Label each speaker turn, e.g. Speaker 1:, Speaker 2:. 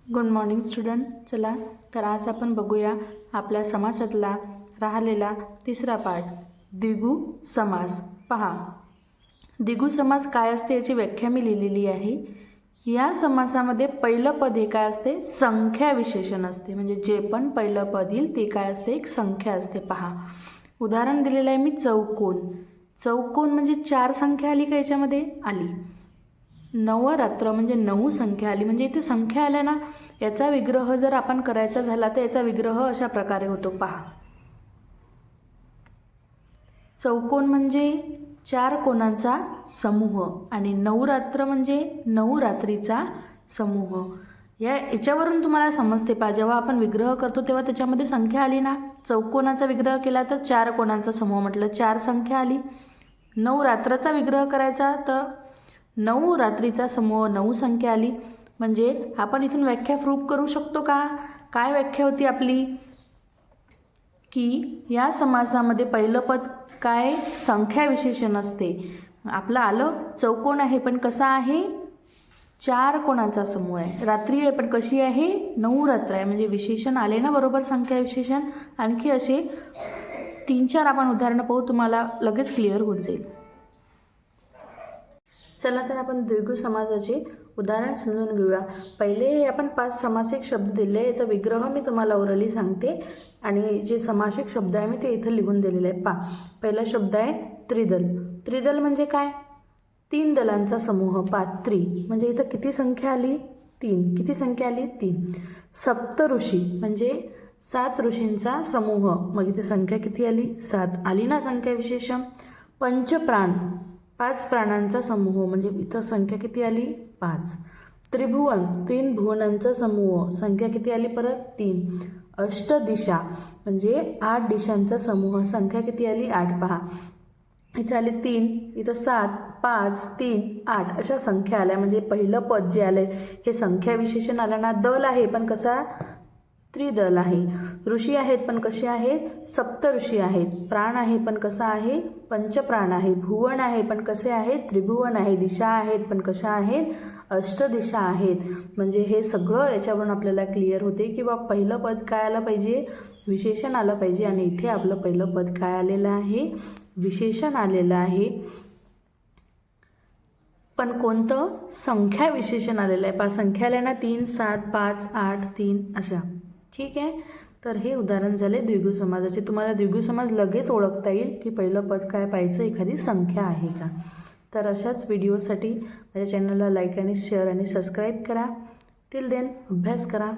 Speaker 1: Good morning student. चला तर आज आपण बघूया आपल्या समासातला राहिलेला तिसरा पाठ, द्विगु समास. पहा, द्विगु समास काय असते याची व्याख्या मी लिहिलेली आहे. या समासामध्ये पहिलं पद हे काय असते? संख्या विशेषण असते. म्हणजे जे पण पहिलं पद येईल ते काय असते? एक संख्या असते. पहा, उदाहरण दिलेलं आहे मी, चौकोन. चौकोन म्हणजे 4 संख्या आली का याच्यामध्ये? आली. नवरात्र म्हणजे 9 संख्या आली. म्हणजे इथे संख्या आल्या ना, याचा विग्रह जर आपण करायचा झाला तर याचा विग्रह अशा प्रकारे होतो. पहा, चौकोन म्हणजे 4 कोणांचा समूह आणि नवरात्र म्हणजे 9 रात्रीचा समूह. याच्यावरून तुम्हाला समजते. पहा, जेव्हा आपण विग्रह करतो तेव्हा त्याच्यामध्ये संख्या आली ना. चौकोनाचा विग्रह केला तर 4 कोणांचा समूह म्हटलं, 4 संख्या आली. 9 रात्राचा विग्रह करायचा तर 9 रात्रीचा समूह, 9 संख्या आली. म्हणजे आपण इथून व्याख्या प्रूव्ह करू शकतो का? काय व्याख्या होती आपली? की या समासामध्ये पहिलं पद काय? संख्या विशेषण असते. आपलं आलं, चौकोन आहे पण कसा आहे? 4 कोणाचा समूह आहे. रात्री आहे पण कशी आहे? 9 रात्र आहे. म्हणजे विशेषण आले ना बरोबर, संख्या विशेषण. आणखी असे 3-4 आपण उदाहरणं पाहू, तुम्हाला लगेच क्लिअर होऊन जाईल. चला तर आपण द्विगु समासाचे उदाहरण समजून घेऊया. पहिले आपण 5 समासिक शब्द दिले, याचा विग्रह मी तुम्हाला ओरली सांगते आणि जे समासिक शब्द आहे मी ते इथं लिहून दिलेले आहे. पहा, पहिला शब्द आहे त्रिदल. त्रिदल म्हणजे काय? 3 दलांचा समूह. त्रि म्हणजे इथं किती संख्या आली? 3. किती संख्या आली? 3. सप्तऋषी म्हणजे 7 ऋषींचा समूह. मग इथे संख्या किती आली? 7 आली ना संख्या विशेषण. पंचप्राण 5 प्राणांचा समूह. म्हणजे इथं संख्या किती आली? 5. त्रिभुवन 3 भुवनांचा समूह. संख्या किती आली परत? 3. अष्टदिशा म्हणजे 8 दिशांचा समूह. संख्या किती आली? 8. पहा, इथे आली 3, इथं 7, 5, 3, 8 अशा संख्या आल्या. म्हणजे पहिलं पद जे आलंय हे संख्या विशेषण आलं ना. दल आहे पण कसा? त्रिदल आहे. ऋषी आहेत पण कसे आहेत? सप्त ऋषी आहेत. प्राण आहे पण कसा आहे? पंचप्राण आहे. भुवन आहे पण कसे आहेत? त्रिभुवन आहे. दिशा आहेत पण कशा आहेत? अष्टदिशा आहेत. म्हणजे हे सगळं याच्यावरून आपल्याला क्लिअर होते की बा पहिलं पद काय आलं पाहिजे? विशेषण आलं पाहिजे. आणि इथे आपलं पहिलं पद काय आलेलं आहे? विशेषण आलेलं आहे. पण कोणतं? संख्या विशेषण आलेलं आहे. 5 संख्या आल्या ना, 3, 7, 5, 8, 3 अशा. ठीक आहे. तर हे उदाहरण झाले द्विगु समासाचे. तुम्हाला द्विगु समास लगेच ओळखता येईल की पहिलं पद काय पाहायचं? एखादी संख्या आहे का. तर अशाच व्हिडिओसाठी माझ्या चॅनलला लाईक आणि शेअर आणि सबस्क्राईब करा. टिल देन अभ्यास करा.